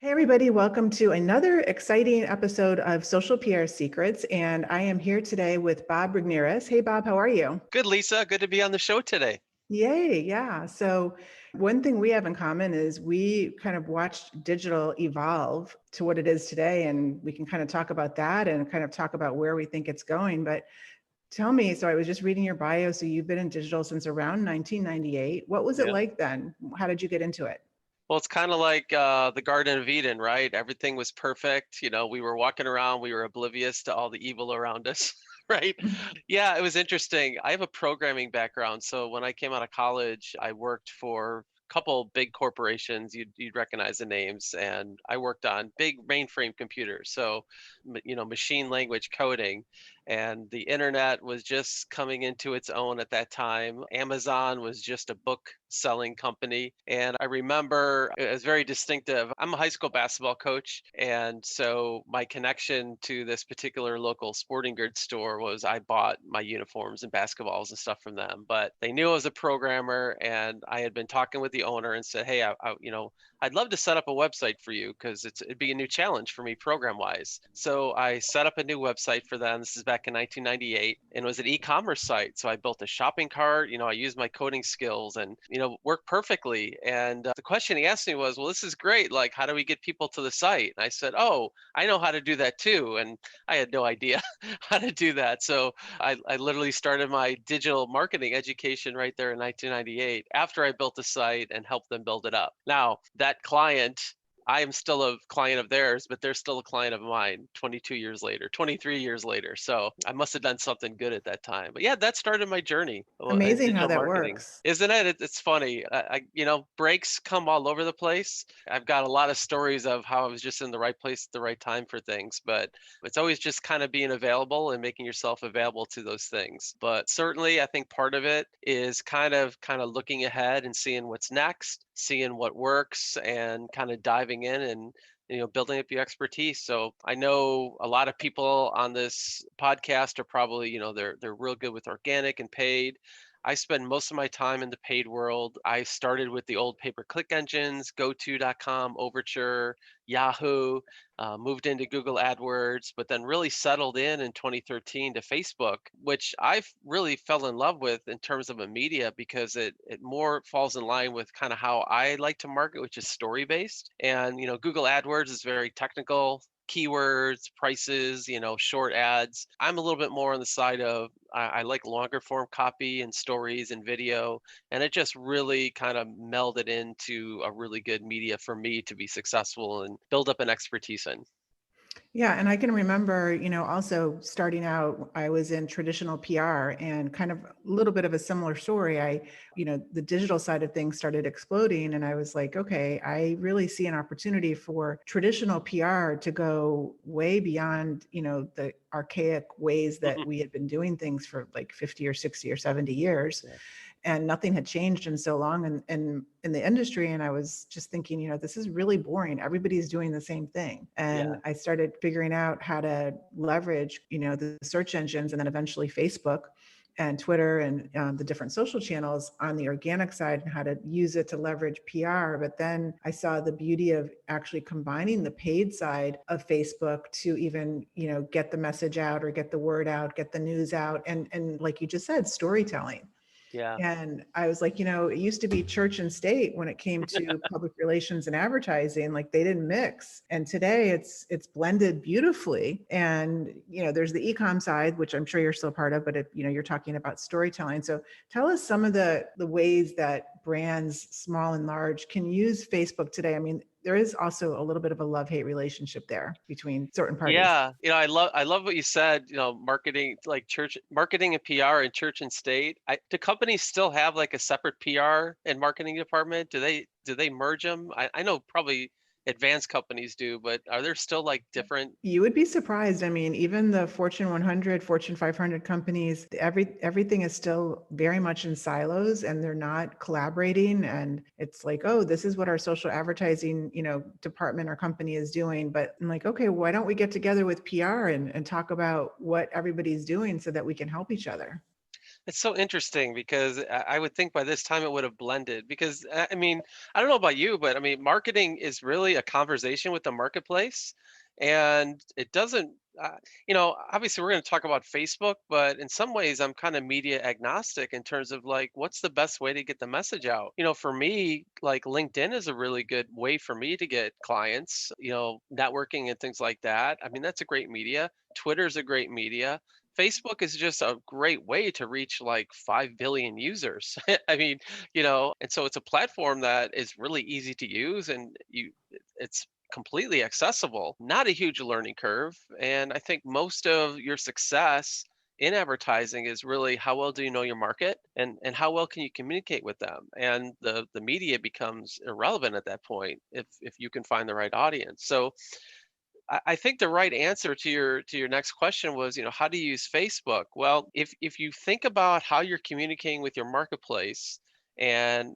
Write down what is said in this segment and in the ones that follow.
Hey, everybody, welcome to another exciting episode of Social PR Secrets. And I am here today with Bob Regnerus. Hey, Bob, how are you? Good, Lisa. Good to be on the show today. Yay, yeah. So, one thing we have in common is we kind of watched digital evolve to what it is today. And we can kind of talk about that and kind of talk about where we think it's going. But tell me, so I was just reading your bio. So, you've been in digital since around 1998. What was it Yeah. like then? How did you get into it? Well, it's kind of like the Garden of Eden, right? Everything was perfect. We were walking around, we were oblivious to all the evil around us, right? Yeah, it was interesting. I have a programming background. So when I came out of college, I worked for a couple big corporations. You'd recognize the names. And I worked on big mainframe computers. So, machine language coding. And the internet was just coming into its own at that time. Amazon was just a book selling company. And I remember it was very distinctive. I'm a high school basketball coach. And so my connection to this particular local sporting goods store was I bought my uniforms and basketballs and stuff from them. But they knew I was a programmer, and I had been talking with the owner and said, hey, I'd love to set up a website for you because it'd be a new challenge for me program wise. So I set up a new website for them. This is back in 1998, and it was an e-commerce site. So I built a shopping cart. I used my coding skills and worked perfectly. And the question he asked me was, "Well, this is great. Like, how do we get people to the site?" And I said, "Oh, I know how to do that too." And I had no idea how to do that. So I literally started my digital marketing education right there in 1998 after I built the site and helped them build it up. Now, that client, I am still a client of theirs, but they're still a client of mine 22 years later, 23 years later. So I must have done something good at that time. But yeah, that started my journey in Amazing how digital that marketing. works. Isn't it? It's funny. Breaks come all over the place. I've got a lot of stories of how I was just in the right place at the right time for things, but it's always just kind of being available and making yourself available to those things. But certainly, I think part of it is kind of looking ahead and seeing what's next, seeing what works, and kind of diving in and building up your expertise. So I know a lot of people on this podcast are probably they're real good with organic and paid. I spend most of my time in the paid world. I started with the old pay-per-click engines, GoTo.com, Overture, Yahoo, moved into Google AdWords, but then really settled in 2013 to Facebook, which I really fell in love with in terms of a media because it more falls in line with kind of how I like to market, which is story based. And Google AdWords is very technical, keywords, prices, short ads. I'm a little bit more on the side of I like longer form copy and stories and video. And it just really kind of melded into a really good media for me to be successful and build up an expertise in. Yeah, and I can remember, also starting out, I was in traditional PR and kind of a little bit of a similar story. The digital side of things started exploding and I was like, okay, I really see an opportunity for traditional PR to go way beyond, the archaic ways that we had been doing things for like 50 or 60 or 70 years. Yeah. And nothing had changed in so long in the industry. And I was just thinking, this is really boring. Everybody's doing the same thing. And Yeah. I started figuring out how to leverage, the search engines and then eventually Facebook and Twitter and the different social channels on the organic side and how to use it to leverage PR. But then I saw the beauty of actually combining the paid side of Facebook to even, get the message out or get the word out, get the news out. And like you just said, storytelling. Yeah. And I was like, it used to be church and state when it came to public relations and advertising, like they didn't mix. And today it's blended beautifully. And, there's the e-com side, which I'm sure you're still part of, but you're talking about storytelling. So tell us some of the ways that brands, small and large, can use Facebook today. I mean, there is also a little bit of a love-hate relationship there between certain parties. Yeah, I love what you said, marketing, like church marketing and PR and church and state. Do companies still have like a separate PR and marketing department? Do they merge them? I know probably advanced companies do, but are there still like different? You would be surprised. I mean, even the Fortune 100, Fortune 500 companies, everything is still very much in silos and they're not collaborating. And it's like, oh, this is what our social advertising, department or company is doing. But I'm like, okay, why don't we get together with PR and talk about what everybody's doing so that we can help each other? It's so interesting because I would think by this time it would have blended because I mean, I don't know about you, but I mean, marketing is really a conversation with the marketplace. And it doesn't, obviously we're going to talk about Facebook, but in some ways I'm kind of media agnostic in terms of like, what's the best way to get the message out? For me, like LinkedIn is a really good way for me to get clients, networking and things like that. I mean, that's a great media. Twitter's a great media. Facebook is just a great way to reach like 5 billion users. I mean, and so it's a platform that is really easy to use and it's completely accessible, not a huge learning curve. And I think most of your success in advertising is really how well do you know your market and how well can you communicate with them? And the media becomes irrelevant at that point if you can find the right audience. So I think the right answer to your next question was, how do you use Facebook? Well, if you think about how you're communicating with your marketplace, and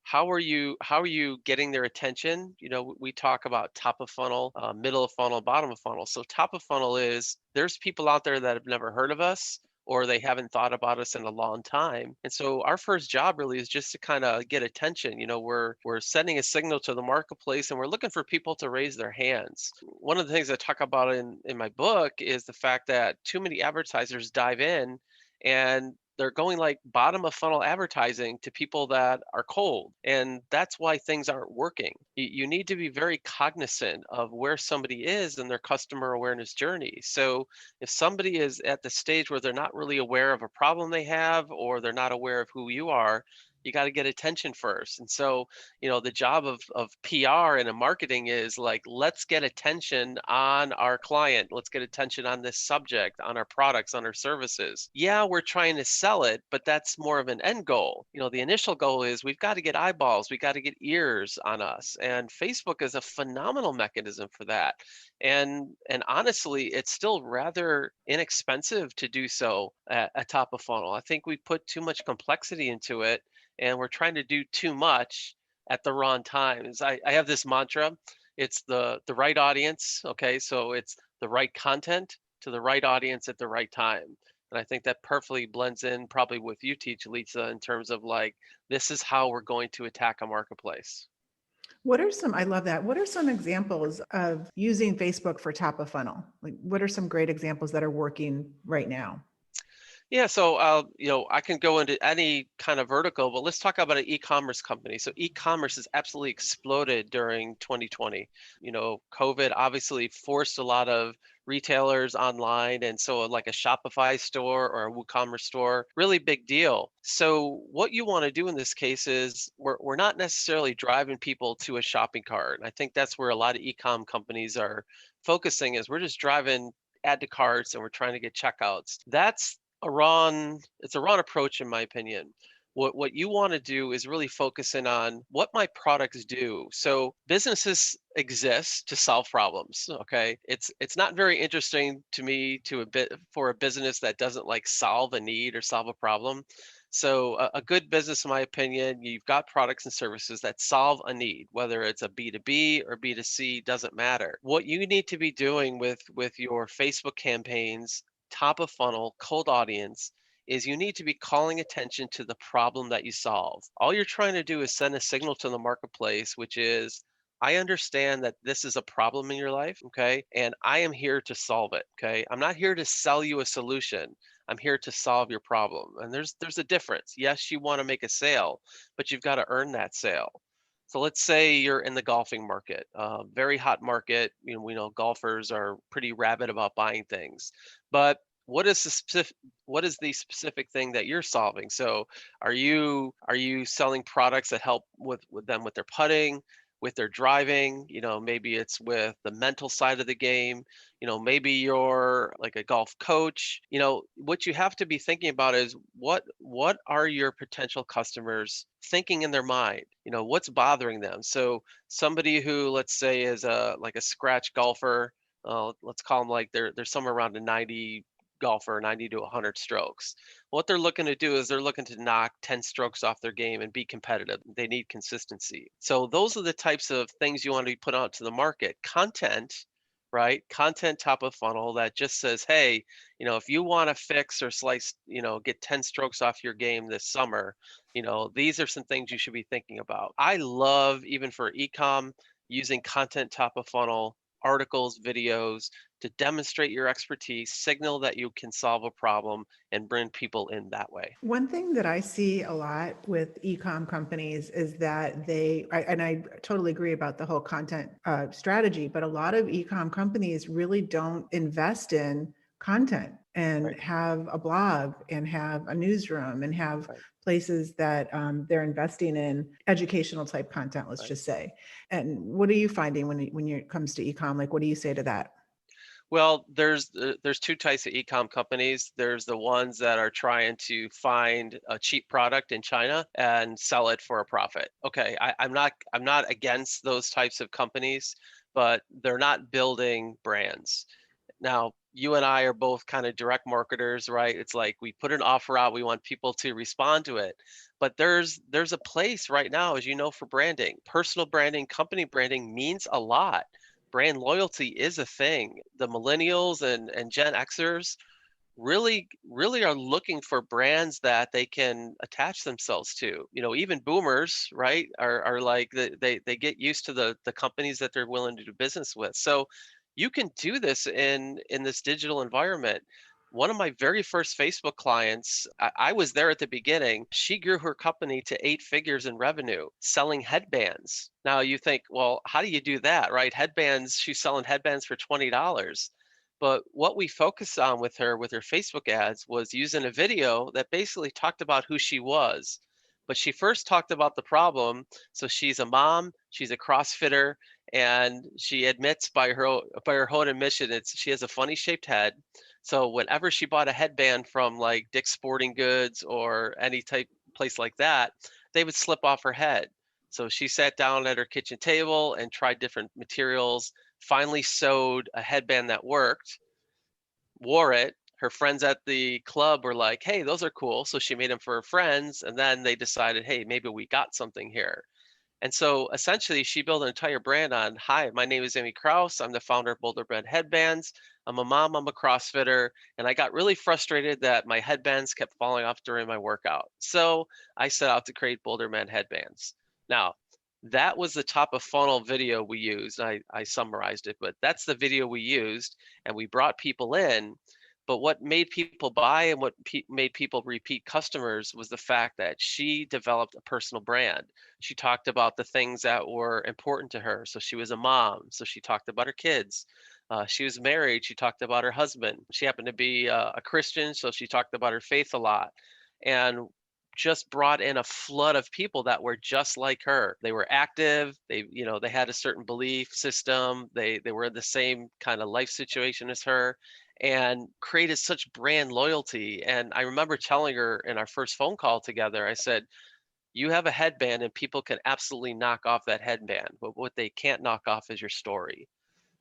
how are you getting their attention? We talk about top of funnel, middle of funnel, bottom of funnel. So top of funnel is there's people out there that have never heard of us or they haven't thought about us in a long time. And so our first job really is just to kind of get attention. We're sending a signal to the marketplace and we're looking for people to raise their hands. One of the things I talk about in my book is the fact that too many advertisers dive in and they're going like bottom of funnel advertising to people that are cold. And that's why things aren't working. You need to be very cognizant of where somebody is in their customer awareness journey. So if somebody is at the stage where they're not really aware of a problem they have or they're not aware of who you are, you got to get attention first. And so, the job of PR and a marketing is like, let's get attention on our client. Let's get attention on this subject, on our products, on our services. Yeah, we're trying to sell it, but that's more of an end goal. The initial goal is we've got to get eyeballs, we got to get ears on us. And Facebook is a phenomenal mechanism for that. And honestly, it's still rather inexpensive to do so at top of funnel. I think we put too much complexity into it and we're trying to do too much at the wrong times. I have this mantra. It's the right audience. Okay. So it's the right content to the right audience at the right time. And I think that perfectly blends in probably with you teach, Lisa, in terms of like, this is how we're going to attack a marketplace. I love that. What are some examples of using Facebook for top of funnel? Like, what are some great examples that are working right now? Yeah, so I can go into any kind of vertical, but let's talk about an e-commerce company. So e-commerce has absolutely exploded during 2020. COVID obviously forced a lot of retailers online, and so like a Shopify store or a WooCommerce store, really big deal. So what you want to do in this case is we're not necessarily driving people to a shopping cart. And I think that's where a lot of e-com companies are focusing is we're just driving add to carts and we're trying to get checkouts. It's a wrong approach in my opinion. What you want to do is really focus in on what my products do. So businesses exist to solve problems. Okay. It's not very interesting to me to a bit for a business that doesn't like solve a need or solve a problem. So a good business, in my opinion, you've got products and services that solve a need, whether it's a B2B or B2C, doesn't matter. What you need to be doing with your Facebook campaigns, top of funnel, cold audience, is you need to be calling attention to the problem that you solve. All you're trying to do is send a signal to the marketplace, which is, I understand that this is a problem in your life, okay? And I am here to solve it, okay? I'm not here to sell you a solution. I'm here to solve your problem. And there's a difference. Yes, you want to make a sale, but you've got to earn that sale. So let's say you're in the golfing market, very hot market. We know golfers are pretty rabid about buying things, but what is the specific thing that you're solving? So are you selling products that help with them with their putting, with their driving? Maybe it's with the mental side of the game. Maybe you're like a golf coach. What you have to be thinking about is what are your potential customers thinking in their mind? What's bothering them? So somebody who, let's say, is a like a scratch golfer, let's call them like they're somewhere around a 90 golfer, 90 to 100 strokes. What they're looking to do is they're looking to knock 10 strokes off their game and be competitive. They need consistency. So those are the types of things you want to put out to the market. Content right? Content top of funnel that just says, hey, if you want to fix or slice, get 10 strokes off your game this summer, these are some things you should be thinking about. I love, even for ecom, using content top of funnel, articles, videos to demonstrate your expertise, signal that you can solve a problem, and bring people in that way. One thing that I see a lot with e-com companies is that and I totally agree about the whole content strategy, but a lot of e-com companies really don't invest in content and Right, have a blog and have a newsroom and have right, places that they're investing in educational type content, let's right. just say. And what are you finding when it comes to e-com? Like, what do you say to that? Well, there's two types of e-com companies. There's the ones that are trying to find a cheap product in China and sell it for a profit. Okay, I'm not against those types of companies, but they're not building brands. Now, you and I are both kind of direct marketers, right? It's like we put an offer out, we want people to respond to it. But there's a place right now, as you know, for branding. Personal branding, company branding means a lot. Brand loyalty is a thing. The millennials and Gen Xers really are looking for brands that they can attach themselves to. Even boomers, right, are like they get used to the companies that they're willing to do business with. So you can do this in this digital environment. One of my very first Facebook clients, I was there at the beginning. She grew her company to 8 figures in revenue selling headbands. Now you think, well, how do you do that, right? Headbands, she's selling headbands for $20. But what we focused on with her Facebook ads was using a video that basically talked about who she was. But she first talked about the problem. So she's a mom, she's a CrossFitter, and she admits by her own admission, she has a funny shaped head. So whenever she bought a headband from like Dick's Sporting Goods or any type place like that, they would slip off her head. So she sat down at her kitchen table and tried different materials, finally sewed a headband that worked, wore it. Her friends at the club were like, "Hey, those are cool." So she made them for her friends, and then they decided, "Hey, maybe we got something here." And so essentially, she built an entire brand on, "Hi, my name is Amy Kraus. I'm the founder of Boulder Brand Headbands. I'm a mom, I'm a CrossFitter, and I got really frustrated that my headbands kept falling off during my workout. So I set out to create Boulder Man headbands." Now, that was the top of funnel video we used. I summarized it, but that's the video we used, and we brought people in. But what made people buy and what made people repeat customers was the fact that she developed a personal brand. She talked about the things that were important to her. So she was a mom, so she talked about her kids. She was married, she talked about her husband. She happened to be a Christian, so she talked about her faith a lot. And just brought in a flood of people that were just like her. They were active, they had a certain belief system, they were in the same kind of life situation as her, and created such brand loyalty. And I remember telling her in our first phone call together, I said, you have a headband and people can absolutely knock off that headband, but what they can't knock off is your story.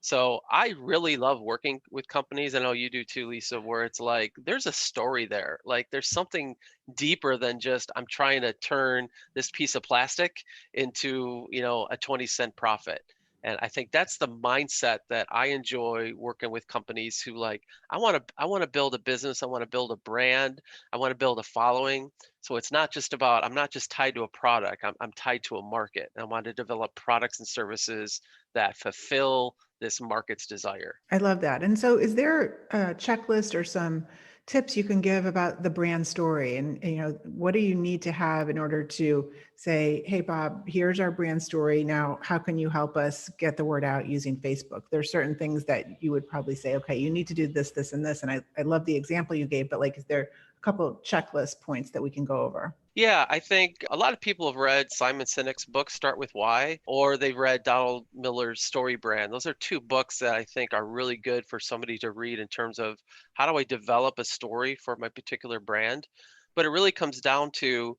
So I really love working with companies. I know you do too, Lisa, where it's like there's a story there. Like there's something deeper than just I'm trying to turn this piece of plastic into, a 20-cent profit. And I think that's the mindset that I enjoy working with companies who like, I want to build a business, I want to build a brand, I want to build a following. So it's not just about, I'm not just tied to a product, I'm tied to a market. I want to develop products and services that fulfill this market's desire. I love that. And so is there a checklist or some tips you can give about the brand story? And, what do you need to have in order to say, hey, Bob, here's our brand story. Now, how can you help us get the word out using Facebook? There's certain things that you would probably say, okay, you need to do this, this, and this. And I love the example you gave, but like, is there a couple checklist points that we can go over? Yeah, I think a lot of people have read Simon Sinek's book, Start With Why, or they've read Donald Miller's Story Brand. Those are two books that I think are really good for somebody to read in terms of how do I develop a story for my particular brand. But it really comes down to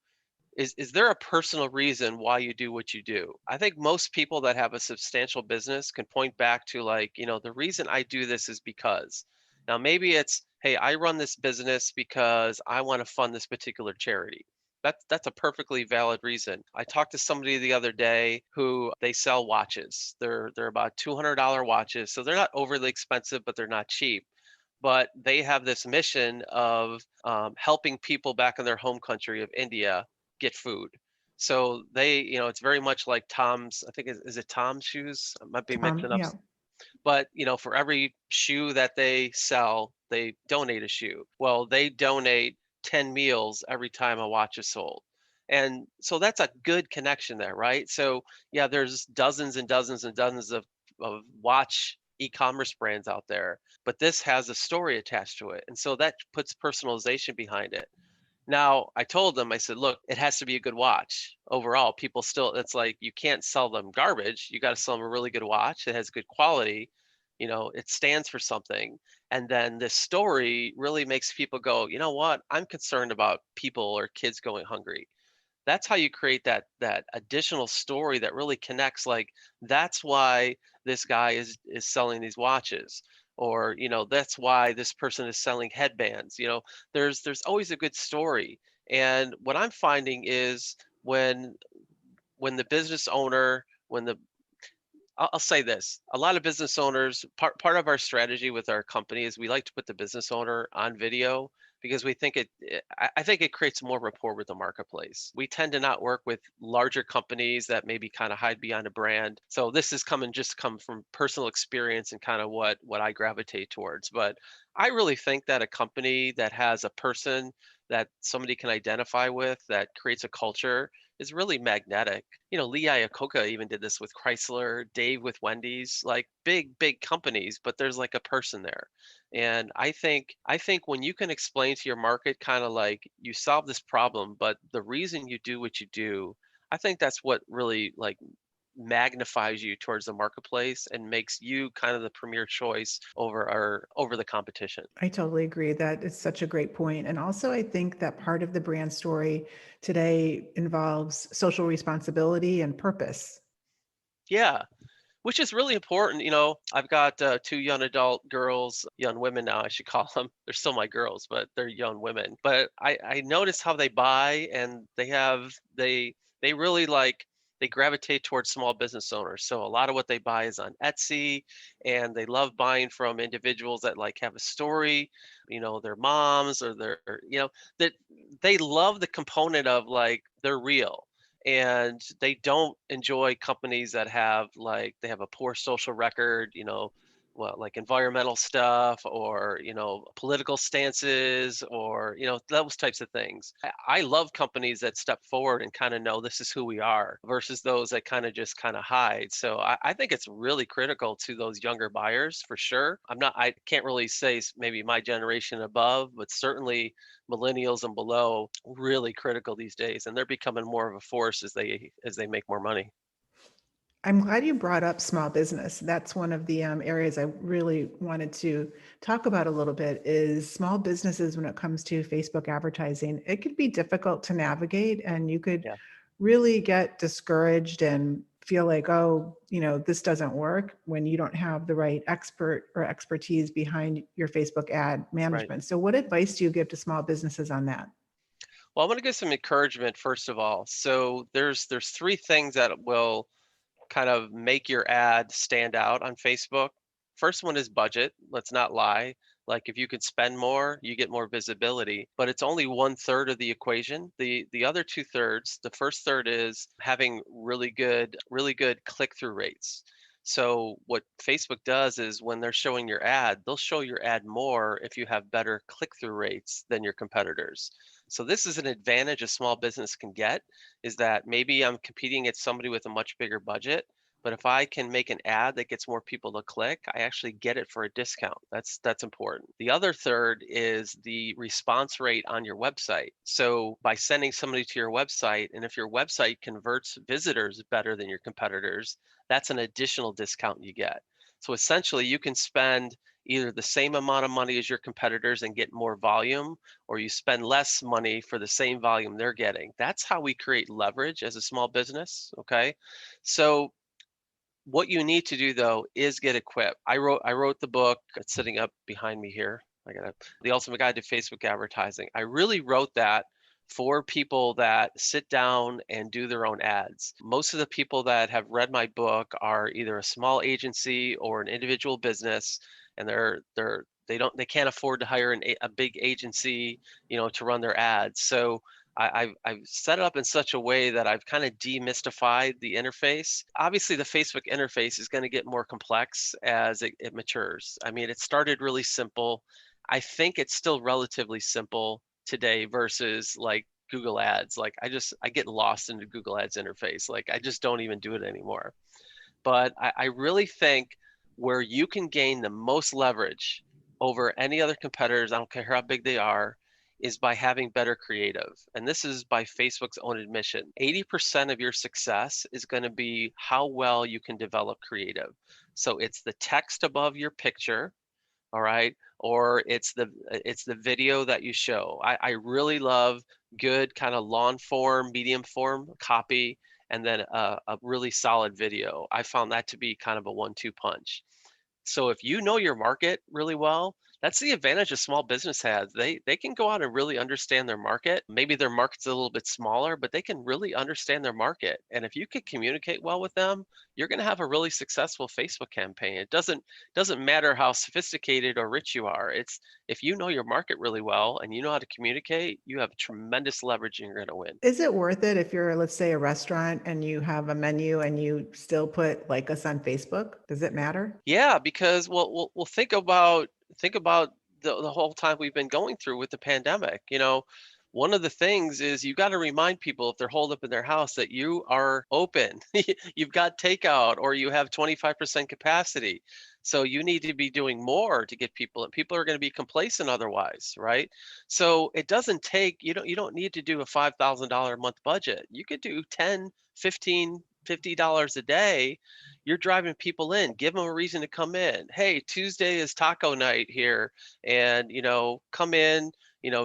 is there a personal reason why you do what you do? I think most people that have a substantial business can point back to like, the reason I do this is because. Now maybe it's, hey, I run this business because I want to fund this particular charity. That's a perfectly valid reason. I talked to somebody the other day who they sell watches. They're about $200 watches, so they're not overly expensive, but they're not cheap. But they have this mission of helping people back in their home country of India get food. So they, it's very much like Tom's. I think is it Tom's shoes? I might be Tom, mixing up. yeah. But for every shoe that they sell, they donate a shoe. Well, they donate 10 meals every time a watch is sold. And so that's a good connection there, right? So yeah, there's dozens and dozens and dozens of watch e-commerce brands out there, but this has a story attached to it. And so that puts personalization behind it. Now, I told them, I said, look, it has to be a good watch. Overall, people still, it's like you can't sell them garbage. You got to sell them a really good watch that has good quality. It stands for something. And then this story really makes people go, you know what? I'm concerned about people or kids going hungry. That's how you create that additional story that really connects, like that's why this guy is selling these watches, or that's why this person is selling headbands. There's always a good story. And what I'm finding is when the business owner when the I'll say this. A lot of business owners, part of our strategy with our company is we like to put the business owner on video because we think I think it creates more rapport with the marketplace. We tend to not work with larger companies that maybe kind of hide behind a brand. So this is come from personal experience and kind of what I gravitate towards. But I really think that a company that has a person that somebody can identify with, that creates a culture, is really magnetic. Lee Iacocca even did this with Chrysler, Dave with Wendy's, like big companies, but there's like a person there. And I think when you can explain to your market kind of like you solve this problem, but the reason you do what you do, I think that's what really like magnifies you towards the marketplace and makes you kind of the premier choice over the competition. I totally agree. That is such a great point. And also, I think that part of the brand story today involves social responsibility and purpose. Yeah, which is really important. I've got two young adult girls, young women now, I should call them. They're still my girls, but they're young women. But I notice how they buy, and they really like, they gravitate towards small business owners. So a lot of what they buy is on Etsy, and they love buying from individuals that like have a story, their moms or that they love the component of like they're real, and they don't enjoy companies that have like they have a poor social record, well, like environmental stuff, or political stances, or those types of things. I love companies that step forward and kind of know this is who we are versus those that kind of just kind of hide. So I think it's really critical to those younger buyers for sure. I can't really say maybe my generation above, but certainly millennials and below, really critical these days, and they're becoming more of a force as they make more money. I'm glad you brought up small business. That's one of the areas I really wanted to talk about a little bit is small businesses when it comes to Facebook advertising. It could be difficult to navigate, and you could Yeah, really get discouraged and feel like, oh, this doesn't work when you don't have the right expert or expertise behind your Facebook ad right. management. So what advice do you give to small businesses on that? Well, I'm going to give some encouragement first of all. So there's three things that will kind of make your ad stand out on Facebook. First one is budget. Let's not lie. Like if you could spend more, you get more visibility, but it's only one third of the equation. The other two thirds, the first third is having really good click through rates. So what Facebook does is when they're showing your ad, they'll show your ad more if you have better click through rates than your competitors. So this is an advantage a small business can get, is that maybe I'm competing against somebody with a much bigger budget, but if I can make an ad that gets more people to click, I actually get it for a discount. That's important. The other third is the response rate on your website. So by sending somebody to your website, and if your website converts visitors better than your competitors, that's an additional discount you get. So essentially, you can spend either the same amount of money as your competitors and get more volume, or you spend less money for the same volume they're getting. That's how we create leverage as a small business. Okay. So what you need to do though is get equipped. I wrote the book. It's sitting up behind me here. I got The Ultimate Guide to Facebook Advertising. I really wrote that for people that sit down and do their own ads. Most of the people that have read my book are either a small agency or an individual business, and they can't afford to hire a big agency, to run their ads. So I've set it up in such a way that I've kind of demystified the interface. Obviously, the Facebook interface is going to get more complex as it matures. I mean, it started really simple. I think it's still relatively simple today versus like Google Ads. Like I get lost in the Google Ads interface. Like I just don't even do it anymore. But I really think where you can gain the most leverage over any other competitors, I don't care how big they are, is by having better creative. And this is by Facebook's own admission. 80% of your success is going to be how well you can develop creative. So it's the text above your picture, all right, or it's the video that you show. I really love good kind of long form, medium form copy, and then a really solid video. I found that to be kind of a 1-2 punch. So if you know your market really well, that's the advantage a small business has. They can go out and really understand their market. Maybe their market's a little bit smaller, but they can really understand their market. And if you can communicate well with them, you're going to have a really successful Facebook campaign. It doesn't matter how sophisticated or rich you are. It's if you know your market really well and you know how to communicate, you have tremendous leverage and you're going to win. Is it worth it if you're, let's say, a restaurant and you have a menu and you still put like us on Facebook? Does it matter? Yeah, because well think about the whole time we've been going through with the pandemic. One of the things is you got to remind people if they're holed up in their house that you are open. You've got takeout or you have 25% capacity. So you need to be doing more to get people, and people are going to be complacent otherwise, right? So it doesn't take, you don't need to do a $5,000 a month budget. You could do 10, 15, $50 a day. You're driving people in, give them a reason to come in. Hey, Tuesday is taco night here, and come in,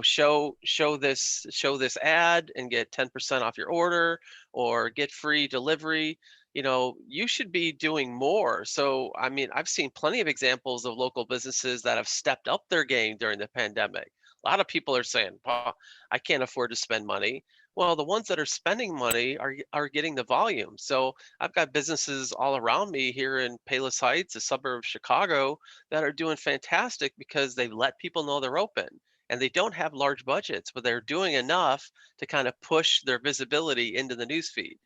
show this ad and get 10% off your order or get free delivery. You should be doing more. So I mean, I've seen plenty of examples of local businesses that have stepped up their game during the pandemic. A lot of people are saying, "Well, I can't afford to spend money." Well, the ones that are spending money are getting the volume. So I've got businesses all around me here in Palos Heights, a suburb of Chicago, that are doing fantastic because they've let people know they're open, and they don't have large budgets, but they're doing enough to kind of push their visibility into the newsfeed.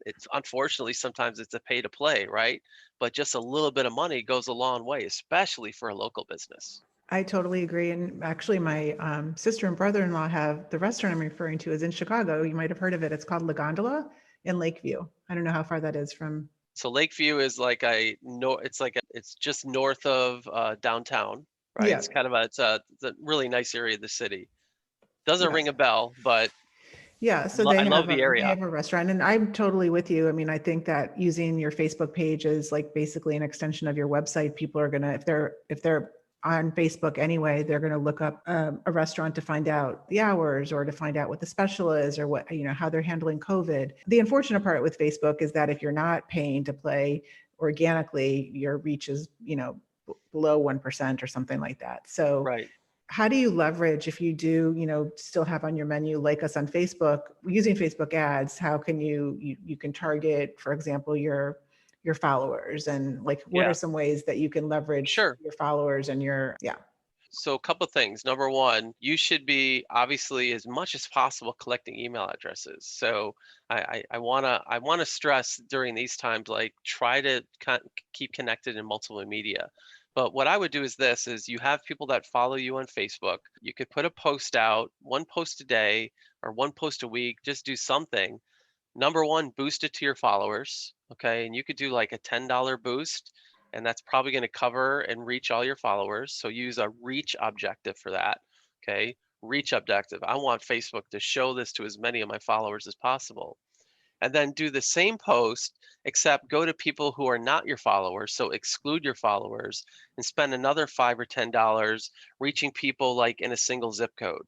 It's unfortunately sometimes it's a pay to play, right? But just a little bit of money goes a long way, especially for a local business. I totally agree. And actually, my sister and brother-in-law have the restaurant I'm referring to is in Chicago. You might have heard of it. It's called La Gondola in Lakeview. I don't know how far that is from. So Lakeview is like it's just north of downtown, right? Yeah, It's a really nice area of the city. Doesn't yeah. ring a bell, but Yeah, so I love the they area. have a restaurant, and I'm totally with you. I mean, I think that using your Facebook page is like basically an extension of your website. People are gonna, if they're on Facebook anyway, they're gonna look up a restaurant to find out the hours or to find out what the special is or what, how they're handling COVID. The unfortunate part with Facebook is that if you're not paying to play organically, your reach is, below 1% or something like that. So Right. how do you leverage if you do, still have on your menu like us on Facebook using Facebook ads? How can you can target, for example, your followers, and like what are Yeah, some ways that you can leverage sure. your followers and your yeah. So a couple things. Number one, you should be obviously as much as possible collecting email addresses. So I wanna stress during these times, like try to keep connected in multiple media. But what I would do is this: is you have people that follow you on Facebook. You could put a post out, one post a day or one post a week. Just do something. Number one, boost it to your followers. Okay. And you could do like a $10 boost, and that's probably going to cover and reach all your followers. So use a reach objective for that. Okay. Reach objective. I want Facebook to show this to as many of my followers as possible. And then do the same post, except go to people who are not your followers. So exclude your followers and spend another $5 or $10 reaching people like in a single zip code.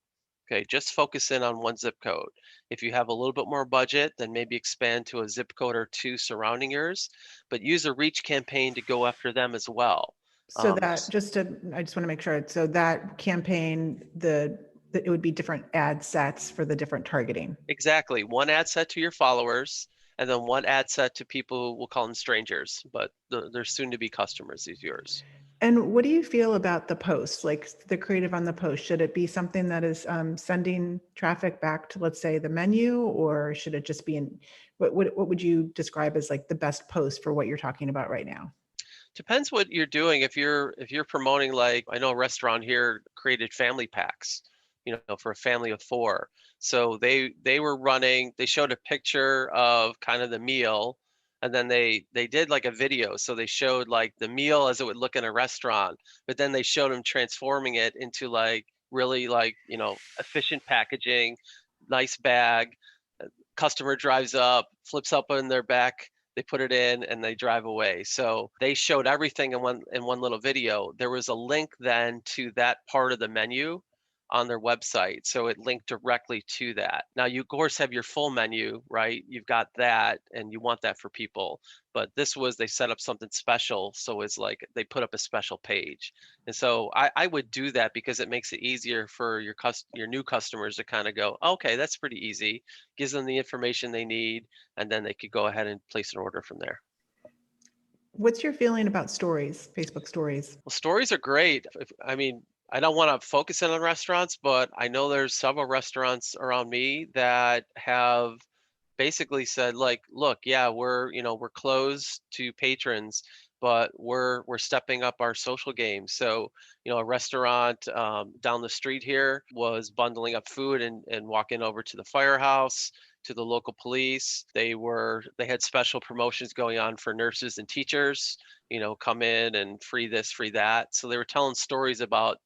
Okay, just focus in on one zip code. If you have a little bit more budget, then maybe expand to a zip code or two surrounding yours, but use a reach campaign to go after them as well. So that I just want to make sure. So that campaign, that it would be different ad sets for the different targeting. Exactly. One ad set to your followers, and then one ad set to people, we'll call them strangers, but they're soon to be customers of yours. And what do you feel about the post, like the creative on the post? Should it be something that is sending traffic back to, let's say, the menu, or should it just be in, what would you describe as like the best post for what you're talking about right now? Depends what you're doing. If you're promoting, like I know a restaurant here created family packs, for a family of four. So they were running, they showed a picture of kind of the meal, and then they did like a video. So they showed like the meal as it would look in a restaurant, but then they showed them transforming it into like really like, efficient packaging, nice bag. Customer drives up, flips up in their back, they put it in and they drive away. So they showed everything in one little video. There was a link then to that part of the menu on their website. So it linked directly to that. Now you of course have your full menu, right? You've got that and you want that for people. But this was, they set up something special. So it's like they put up a special page. And so I would do that because it makes it easier for your new customers to kind of go, okay, that's pretty easy. Gives them the information they need, and then they could go ahead and place an order from there. What's your feeling about stories, Facebook stories? Well, stories are great. I mean, I don't want to focus in on restaurants, but I know there's several restaurants around me that have basically said like, look, yeah, we're closed to patrons, but we're stepping up our social game. So a restaurant down the street here was bundling up food and walking over to the firehouse, to the local police. They had special promotions going on for nurses and teachers, come in and free this, free that. So they were telling stories about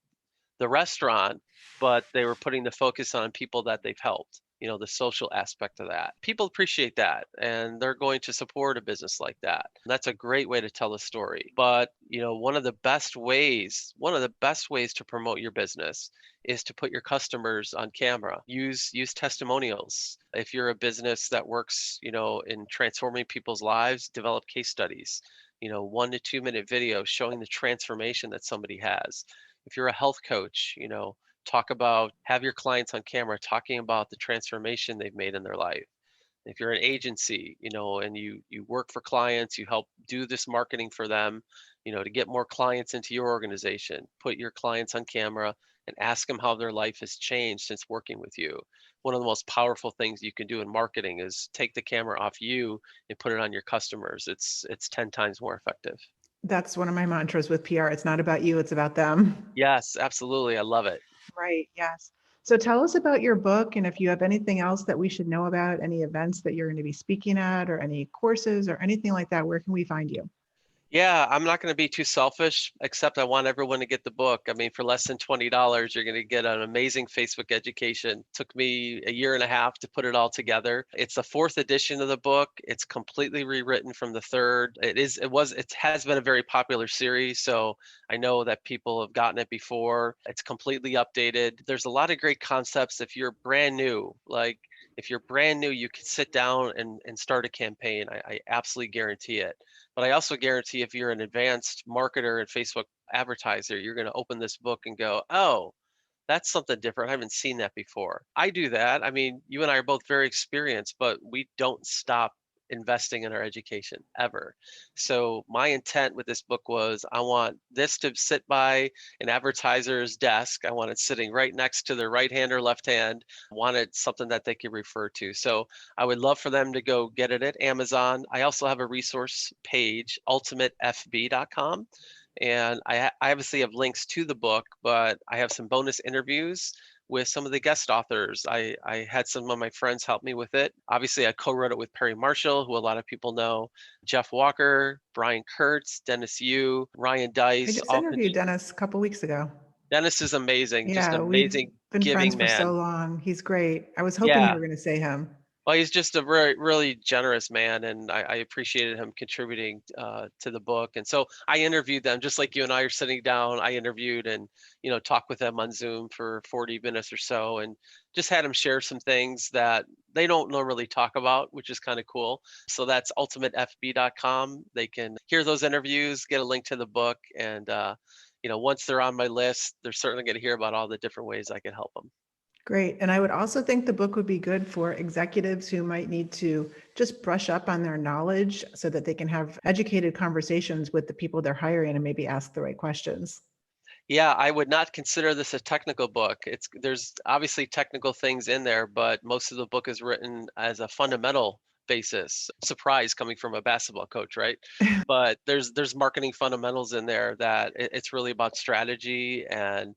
the restaurant, but they were putting the focus on people that they've helped, the social aspect of that. People appreciate that and they're going to support a business like that. That's a great way to tell a story. But, one of the best ways to promote your business is to put your customers on camera. Use testimonials. If you're a business that works, in transforming people's lives, develop case studies. 1 to 2 minute video showing the transformation that somebody has. If you're a health coach, have your clients on camera talking about the transformation they've made in their life. If you're an agency, and you work for clients, you help do this marketing for them, to get more clients into your organization, put your clients on camera and ask them how their life has changed since working with you. One of the most powerful things you can do in marketing is take the camera off you and put it on your customers. It's 10 times more effective. That's one of my mantras with PR. It's not about you, it's about them. Yes, absolutely. I love it. Right. Yes. So tell us about your book, and if you have anything else that we should know about, any events that you're going to be speaking at, or any courses or anything like that, where can we find you? Yeah, I'm not going to be too selfish, except I want everyone to get the book. I mean, for less than $20, you're going to get an amazing Facebook education. Took me a year and a half to put it all together. It's the fourth edition of the book. It's completely rewritten from the third. It has been a very popular series, so I know that people have gotten it before. It's completely updated. There's a lot of great concepts. If you're brand new, you can sit down and start a campaign. I absolutely guarantee it. But I also guarantee if you're an advanced marketer and Facebook advertiser, you're going to open this book and go, oh, that's something different. I haven't seen that before. I do that. I mean, you and I are both very experienced, but we don't stop investing in our education ever. So my intent with this book was I want this to sit by an advertiser's desk. I want it sitting right next to their right hand or left hand. I wanted something that they could refer to. So I would love for them to go get it at Amazon. I also have a resource page, ultimatefb.com. And I obviously have links to the book, but I have some bonus interviews with some of the guest authors. I had some of my friends help me with it. Obviously, I co-wrote it with Perry Marshall, who a lot of people know, Jeff Walker, Brian Kurtz, Dennis Yu, Ryan I Dice. just interviewed Dennis a couple weeks ago. Dennis is amazing, just Yeah, an we've amazing been friends giving for so man. long. He's great. I was hoping you Yeah. were going to say him. Well, he's just a very, really generous man, and I appreciated him contributing to the book. And so I interviewed them, just like you and I are sitting down. I interviewed and talked with them on Zoom for 40 minutes or so, and just had them share some things that they don't normally talk about, which is kind of cool. So that's ultimatefb.com. They can hear those interviews, get a link to the book, and once they're on my list, they're certainly going to hear about all the different ways I can help them. Great. And I would also think the book would be good for executives who might need to just brush up on their knowledge so that they can have educated conversations with the people they're hiring and maybe ask the right questions. Yeah, I would not consider this a technical book. There's obviously technical things in there, but most of the book is written as a fundamental basis. Surprise coming from a basketball coach, right? But there's marketing fundamentals in there that it's really about strategy and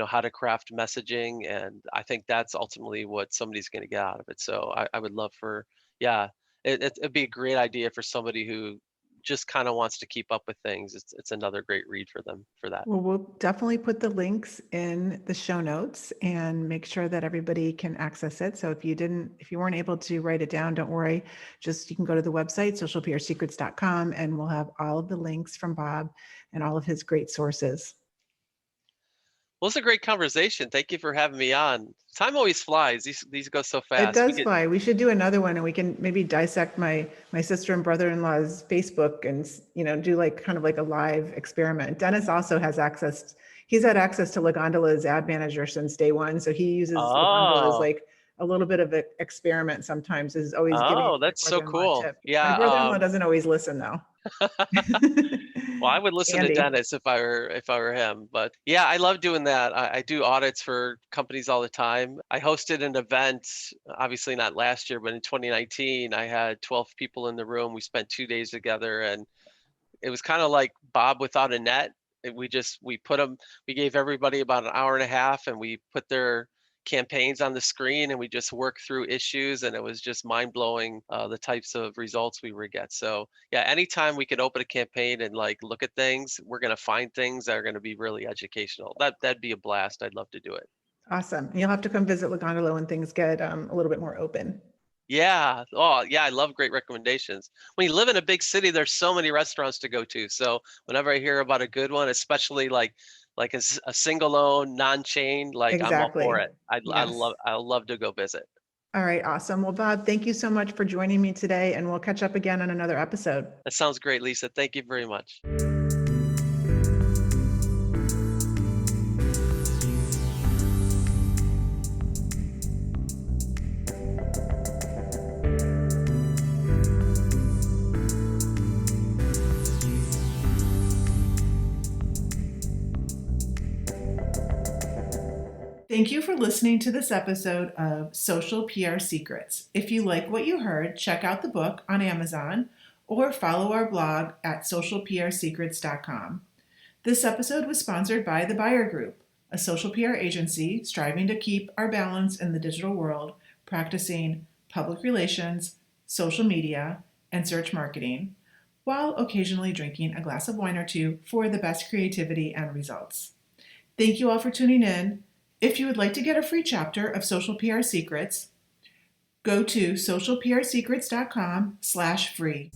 how to craft messaging, and I think that's ultimately what somebody's going to get out of it. So I would love for yeah, it'd be a great idea for somebody who just kind of wants to keep up with things. It's another great read for them for that. Well, we'll definitely put the links in the show notes and make sure that everybody can access it. So if you weren't able to write it down, don't worry. Just you can go to the website, socialprsecrets.com, and we'll have all of the links from Bob and all of his great sources. Well, it's a great conversation. Thank you for having me on. Time always flies. These go so It fast. does fly. We should do another one, and we can maybe dissect my sister and brother-in-law's Facebook and do like kind of like a live experiment. Dennis also has access. He's had access to Lagondola as ad manager since day one, so he uses Lagondola as Oh, like a little bit of an experiment. Sometimes is always giving oh, my that's so brother-in-law a cool. tip. My Yeah. brother-in-law doesn't always listen though. Well, I would listen to Andy. Dennis if I were him. But yeah, I love doing that. I do audits for companies all the time. I hosted an event, obviously not last year, but in 2019, I had 12 people in the room. We spent 2 days together, and it was kind of like Bob without a net. We gave everybody about an hour and a half, and we put their campaigns on the screen, and we just worked through issues, and it was just mind blowing, the types of results we would get. So yeah, anytime we can open a campaign and like look at things, we're going to find things that are going to be really educational. That'd be a blast. I'd love to do it. Awesome. You'll have to come visit Lagondola when things get a little bit more open. Yeah. Oh, yeah. I love great recommendations. When you live in a big city, there's so many restaurants to go to. So whenever I hear about a good one, especially like a single owned non-chain, like I'm all for Exactly. it. Yes. I love to go visit. All right, awesome. Well, Bob, thank you so much for joining me today, and we'll catch up again on another episode. That sounds great, Lisa. Thank you very much. Thank you for listening to this episode of Social PR Secrets. If you like what you heard, check out the book on Amazon or follow our blog at socialprsecrets.com. This episode was sponsored by The Buyer Group, a social PR agency striving to keep our balance in the digital world, practicing public relations, social media, and search marketing, while occasionally drinking a glass of wine or two for the best creativity and results. Thank you all for tuning in. If you would like to get a free chapter of Social PR Secrets, go to socialprsecrets.com/free.